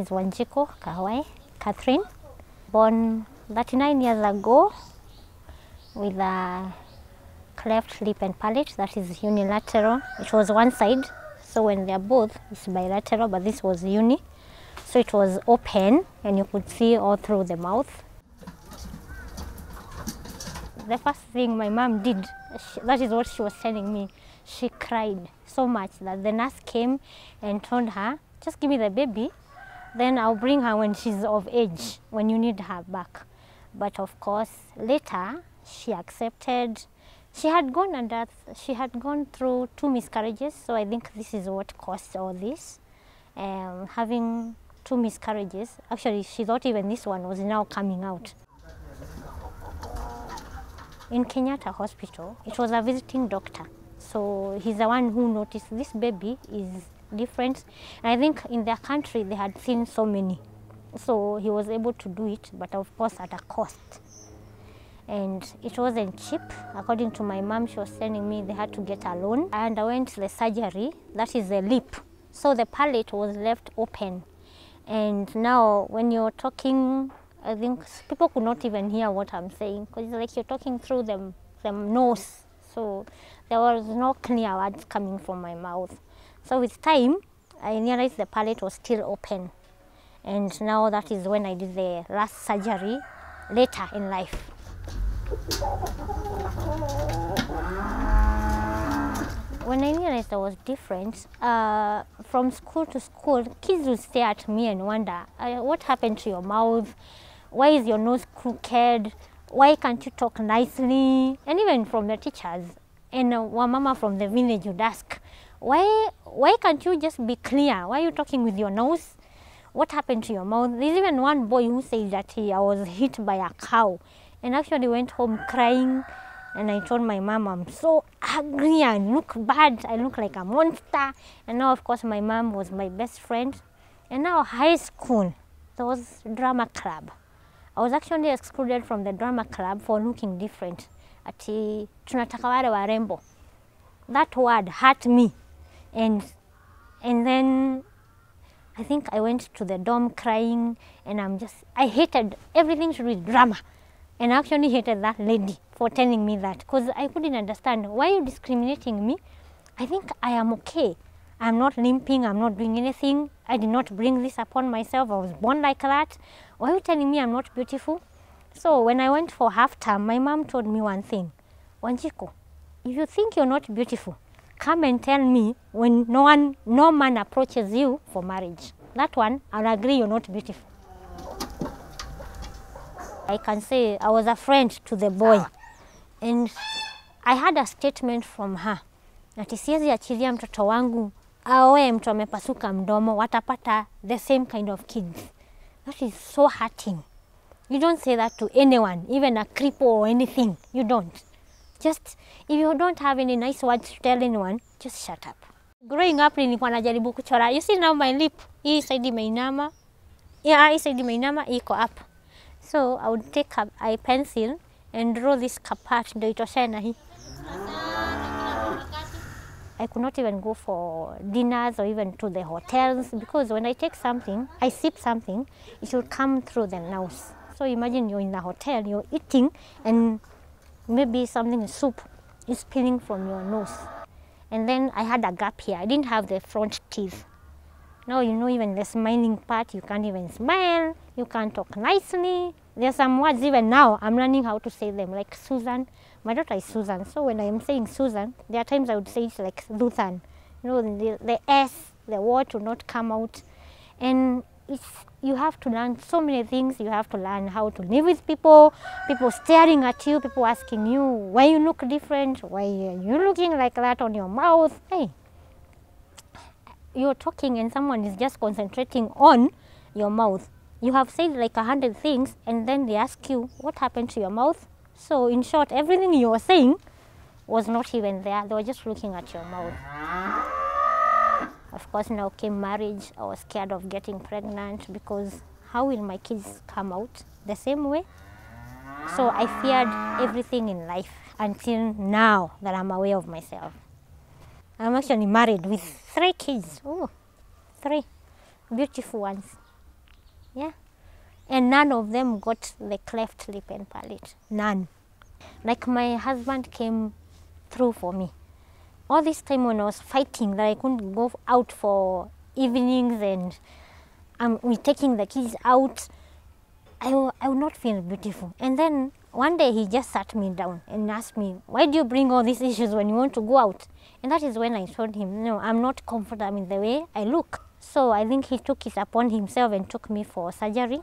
is Wanjiko Kawai Catherine, born 39 years ago with a cleft lip and palate that is unilateral. It was one side, so when they are both, it's bilateral, but this was uni. So it was open and you could see all through the mouth. The first thing my mom did, that is what she was telling me, she cried so much that the nurse came and told her, just give me the baby, then I'll bring her when she's of age, when you need her back. But of course, later she accepted. She had gone through 2 miscarriages, so I think this is what caused all this. Having 2 miscarriages, actually she thought even this one was now coming out. In Kenyatta Hospital, it was a visiting doctor. So he's the one who noticed this baby is different. And I think in their country, they had seen so many. So he was able to do it, but of course at a cost. And it wasn't cheap. According to my mom, she was telling me they had to get a loan. I underwent the surgery, that is the lip. So the palate was left open. And now when you're talking, I think people could not even hear what I'm saying because it's like you're talking through them nose. So there was no clear words coming from my mouth. So with time, I realized the palate was still open. And now that is when I did the last surgery later in life. When I realized I was different, from school to school, kids would stare at me and wonder, what happened to your mouth? Why is your nose crooked? Why can't you talk nicely? And even from the teachers, and one mama from the village would ask, why can't you just be clear? Why are you talking with your nose? What happened to your mouth? There's even one boy who said that I was hit by a cow and actually went home crying. And I told my mom, I'm so ugly, I look bad, I look like a monster. And now, of course, my mom was my best friend. And now high school, there was drama club. I was actually excluded from the drama club for looking different. Ati tunataka wale warembo. That word hurt me. And then I think I went to the dorm crying, and I hated everything to do with drama. And I actually hated that lady for telling me that, because I couldn't understand, why are you discriminating me? I think I am okay. I'm not limping, I'm not doing anything. I did not bring this upon myself. I was born like that. Why are you telling me I'm not beautiful? So when I went for half term, my mom told me one thing. Wanjiko, if you think you're not beautiful, come and tell me when no man approaches you for marriage. That one, I'll agree you're not beautiful. I can say I was a friend to the boy. And I had a statement from her. Ati siwezi achilia mtoto wangu aoe mtu amepasuka mdomo, watapata the same kind of kids. That is so hurting. You don't say that to anyone, even a cripple or anything. You don't. Just, if you don't have any nice words to tell anyone, just shut up. Growing up, nilikuwa najaribu kuchora. You see now my lip, hii side imeinama. Yeah, hii side imeinama, iko up. So I would take a pencil and draw this part, ndio itoshane na hii. I could not even go for dinners or even to the hotels, because when I take something, I sip something, it will come through the nose. So imagine you're in the hotel, you're eating, and maybe something, soup, is spilling from your nose. And then I had a gap here. I didn't have the front teeth. Now, you know, even the smiling part, you can't even smile, you can't talk nicely. There are some words even now, I'm learning how to say them, like Susan. My daughter is Susan, so when I am saying Susan, there are times I would say it like Luthan. You know, the S, the word will not come out. And you have to learn so many things. You have to learn how to live with people staring at you, people asking you why you look different, why are you looking like that on your mouth. Hey, you're talking and someone is just concentrating on your mouth. You have said like 100 things, and then they ask you, what happened to your mouth? So in short, everything you were saying was not even there. They were just looking at your mouth. Of course, now came marriage. I was scared of getting pregnant because how will my kids come out the same way? So I feared everything in life until now that I'm aware of myself. I'm actually married with 3 kids. Oh, 3 beautiful ones. Yeah. And none of them got the cleft lip and palate. None. Like my husband came through for me. All this time when I was fighting that I couldn't go out for evenings and we taking the kids out, I would not feel beautiful. And then one day he just sat me down and asked me, why do you bring all these issues when you want to go out? And that is when I told him, no, I'm not comfortable in the way I look. So I think he took it upon himself and took me for surgery.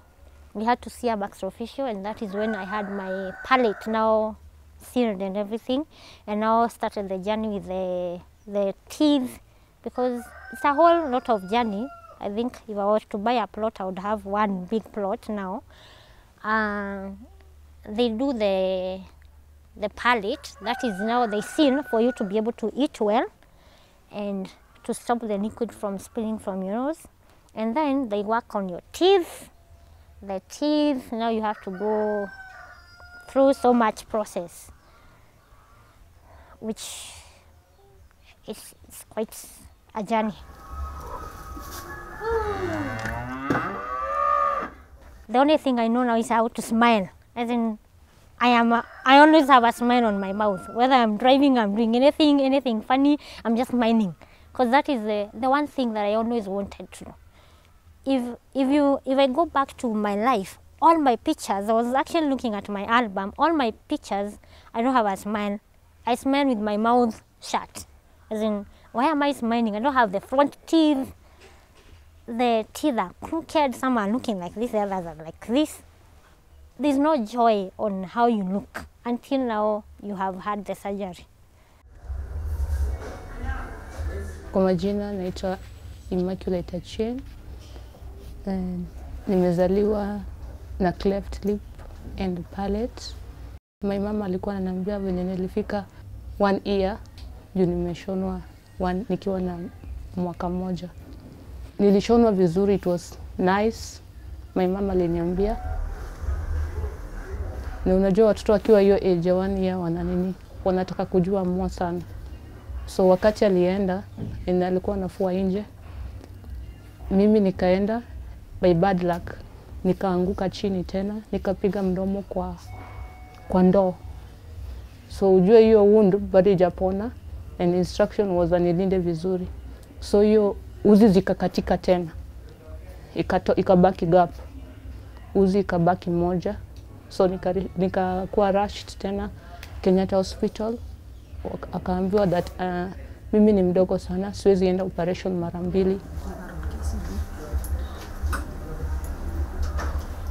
We had to see a maxillofacial, and that is when I had my palate now sealed and everything, and now started the journey with the teeth, because it's a whole lot of journey. I think if I was to buy a plot, I would have one big plot now. They do the palate, that is now they seal for you to be able to eat well and to stop the liquid from spilling from your nose. And then they work on your teeth. The teeth, now you have to go through so much process, which it's quite a journey. The only thing I know now is how to smile. As in, I always have a smile on my mouth. Whether I'm driving, I'm doing anything funny, I'm just smiling. Because that is the one thing that I always wanted to know. If I go back to my life, all my pictures, I was actually looking at my album, all my pictures, I don't have a smile. I smile with my mouth shut. As in, why am I smiling? I don't have the front teeth. The teeth are crooked, some are looking like this, the others are like this. There's no joy on how you look until now you have had the surgery. Kwa majina naitwa Immaculate Achieng. Nimezaliwa na cleft lip and palate. My mama alikuwa ananiambia venye nilifika 1 year juu nimeshonwa nikiwa na mwaka mmoja. Nilishonwa vizuri, it was nice. My mama aliniambia. Na unajua watoto wakiwa hiyo age 1 year wanataka kujua more sana. So wakati alienda, alikuwa anafua nje. Mimi nikaenda, by bad luck, nikaanguka chini tena, nikapiga mdomo kwa ndoo. So ujue hiyo wound bado hajapona, and instruction was anilinde vizuri. So hiyo uzi zikakatika tena. Ikabaki gap. Uzi ikabaki moja. So nikakuwa rushed tena Kenyatta Hospital. Akaambiwa that mimi ni mdogo sana, siwezi enda operation mara 2.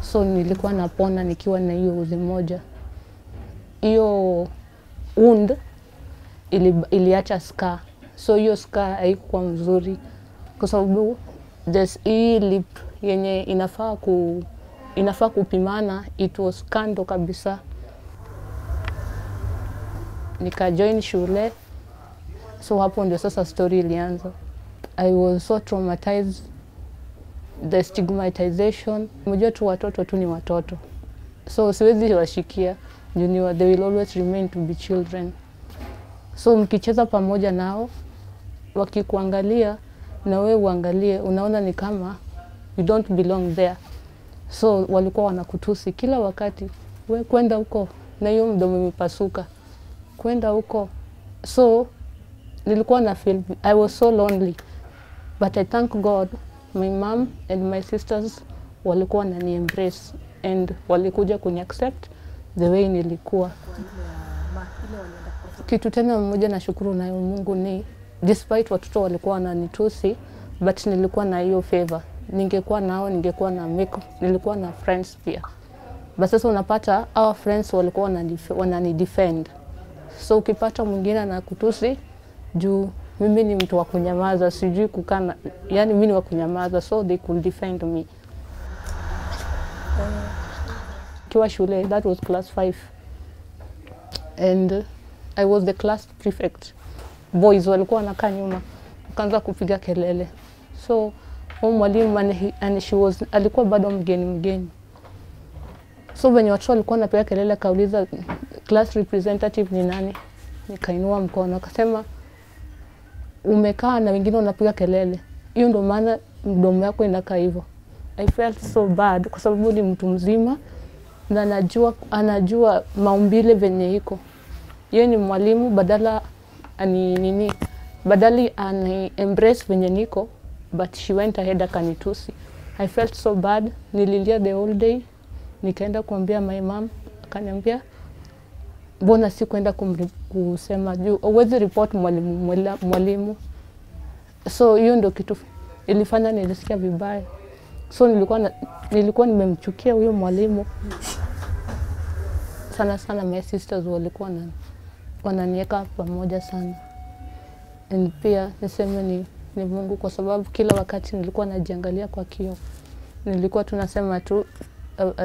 So nilikuwa napona nikiwa na hiyo uzi moja. Hiyo wound iliacha scar. So hiyo scar haikuwa mzuri kwa sababu hii lip yenye inafaa kupimana, it was kando kabisa. Nikajoin shule. So hapo ndio sasa story ilianza. I was so traumatized. The stigmatization. Mjua tu watoto tu ni watoto. So siwezi washikia. They will always remain to be children. So mkicheza pamoja nao, wakikuangalia na wewe uangalie, unaona ni kama you don't belong there. So walikuwa wanakutusi kila wakati, wewe kwenda huko na hiyo mdomo umepasuka. Kwenda huko. So nilikuwa na feel I was so lonely. But I thank God, my mom and my sisters walikuwa wanani embrace and walikuja kuni accept the way nilikuwa. Kitu tena mmoja na shukuru na Mungu ni despite watoto walikuwa wananitusi, but nilikuwa na hiyo favor. Ningekuwa nao, ningekuwa na nilikuwa na friends pia. But sasa unapata our friends walikuwa wanani defend. So ukipata mwingine na kutusi juu mimi ni mtu wa kunyamaza, sijui kukana, yani mimi ni wa kunyamaza, so they could defend me. Kiwa shule, that was class 5. And I was the class prefect. Boys walikuwa wanakaa nyuma, wakaanza kupiga kelele. So mwalimu alikuwa bado mgeni. So venye watu walikuwa wanapiga kelele, kauliza class representative ni nani? Nikainua mkono, akasema umekaa na wengine wanapiga kelele. Hiyo ndio maana mdomo yako inakaa hivyo. I felt so bad kwa sababu ni mtu mzima na anajua maumbile venye iko. Yeye ni mwalimu, badala ani embrace venye niko, but she went ahead akanitusi. I felt so bad, nililia the whole day. Nikaenda kuambia my mom, akaniambia mbona si kwenda kusema juu huwezi report mwalimu. So hiyo ndio kitu ilifanya nilisikia vibaya. So nilikuwa nimemchukia huyo mwalimu sana. My sisters walikuwa wananiweka pamoja sana. And pia niseme ni Mungu kwa sababu kila wakati nilikuwa najiangalia kwa kioo. Nilikuwa tunasema tu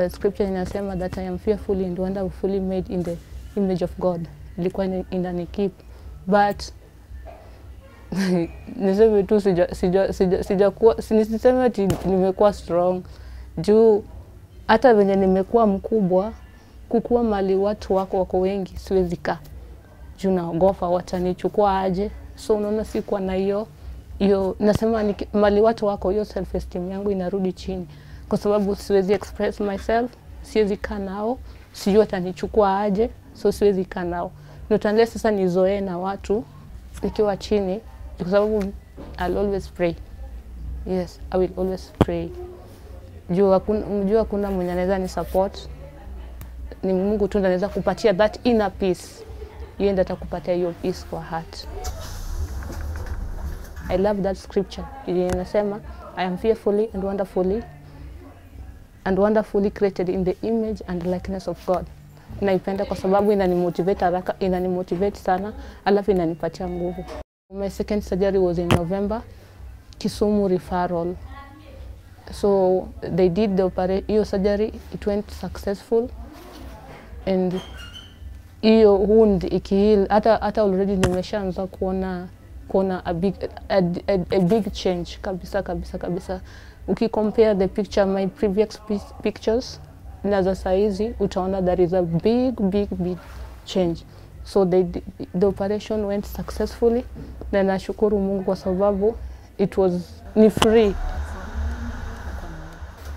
scripture inasema that I am fearfully and wonderfully made in the image of God. Ilikuwa inanikeep, but niseme tu nisiseme ati nimekuwa strong juu hata venye nimekuwa mkubwa, kukua mali watu wako wengi siwezi kaa juu naogopa watanichukua aje. So unaona sikuwa na hiyo nasema mali watu wako, hiyo self esteem yangu inarudi chini kwa sababu siwezi express myself, siwezi kaa nao, sijui watanichukua aje, so siwezi kaa nao. Not unless sasa nizoee na watu nikiwa chini, kwa sababu I'll always pray. Yes, I will always pray. Juu hakuna mwenye anaweza ni support. Ni Mungu tu anaweza kupatia that inner peace. Yeye ndiye atakupatia hiyo peace kwa heart. I love that scripture. Inasema I am fearfully and wonderfully created in the image and likeness of God. Naipenda kwa sababu inanimotivate sana, alafu inanipatia nguvu. My second surgery was in November, Kisumu referral. So they did the surgery, it went successful, and hiyo wound ikiheal, hata already nimeshaanza kuona a big change kabisa. Ukicompare the picture, my previous pictures na za saizi, utaona there is a big change. So the operation went successfully, na nashukuru Mungu kwa sababu ni free.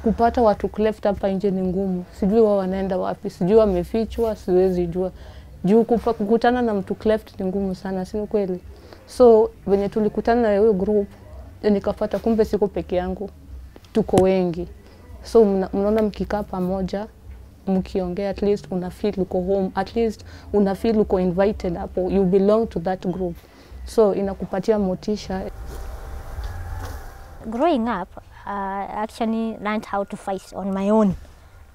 Kupata watu cleft hapa nje ni ngumu. Sijui wao wanaenda wapi, sijui wamefichwa, siwezi jua. Juu kukutana na mtu cleft ni ngumu sana, si kweli? So venye tulikutana na hiyo group, nikapata kumbe siko peke yangu, tuko wengi. So mnaona mkikaa pamoja, mkiongea, at least una feel uko home, at least una feel uko invited hapo, you belong to that group. So inakupatia motisha. Growing up, I actually learned how to fight on my own.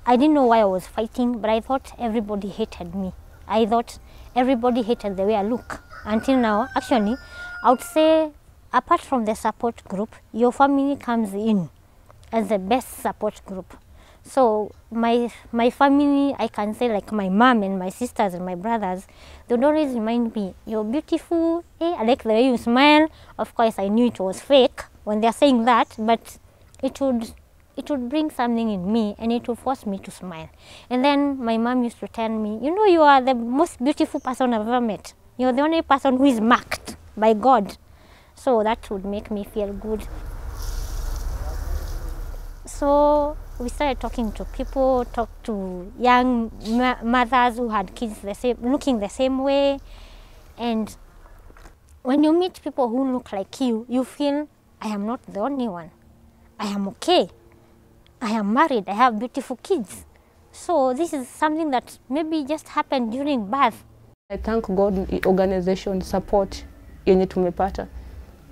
I didn't know why I was fighting, but I thought everybody hated me. I thought everybody hated the way I look. Until now, actually, I would say, apart from the support group, your family comes in as the best support group. So my family, I can say, like my mom and my sisters and my brothers, they would always remind me, you're beautiful, I like the way you smile. Of course, I knew it was fake when they're saying that, but it would bring something in me, and it would force me to smile. And then my mom used to tell me, you know, you are the most beautiful person I've ever met. You're the only person who is marked by God. So that would make me feel good. So we started talking to people, talked to young mothers who had kids looking the same way. And when you meet people who look like you, you feel, I am not the only one. I am okay. I am married. I have beautiful kids. So this is something that maybe just happened during birth. I thank God organization support yenye tumepata.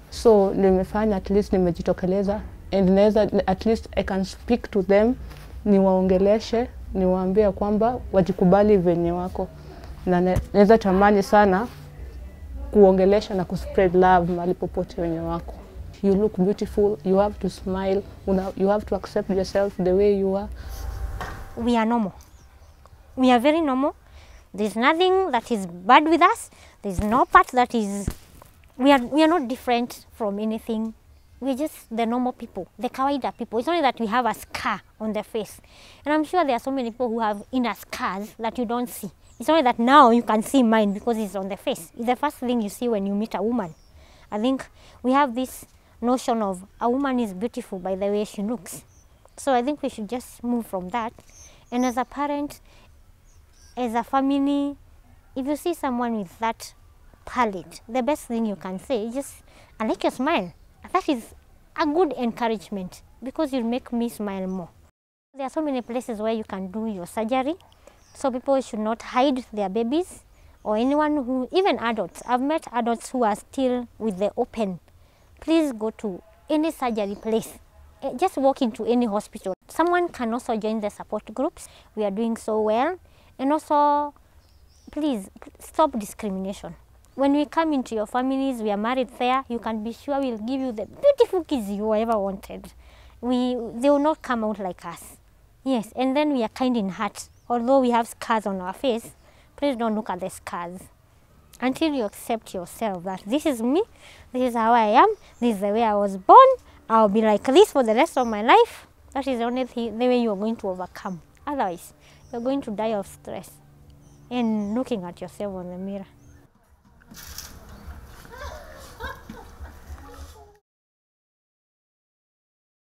So nimefanya, at least nimejitokeleza, and at least I can speak to them, niwaongeleshe, niwaambie kwamba wajikubali venye wako. Na naweza tamani sana kuongelesha na kuspread love mahali popote wenye wako. You look beautiful, you have to smile, you have to accept yourself the way you are. We are normal. We are very normal. There's nothing that is bad with us. There's no part that is... We are not different from anything. We're just the normal people, the kawaida people. It's only that we have a scar on the face. And I'm sure there are so many people who have inner scars that you don't see. It's only that now you can see mine because it's on the face. It's the first thing you see when you meet a woman. I think we have this notion of a woman is beautiful by the way she looks. So I think we should just move from that. And as a parent, as a family, if you see someone with that palate, the best thing you can say is just, I like your smile. That is a good encouragement because you'll make me smile more. There are so many places where you can do your surgery. So people should not hide their babies, or anyone who, even adults. I've met adults who are still with the open. Please go to any surgery place. Just walk into any hospital. Someone can also join the support groups. We are doing so well. And also, please stop discrimination. When we come into your families, we are married there, you can be sure we'll give you the beautiful kids you ever wanted. They will not come out like us. Yes, and then we are kind in heart. Although we have scars on our face, please don't look at the scars. Until you accept yourself that this is me, this is how I am, this is the way I was born, I'll be like this for the rest of my life. That is the only thing, the way you are going to overcome. Otherwise, you're going to die of stress and looking at yourself in the mirror.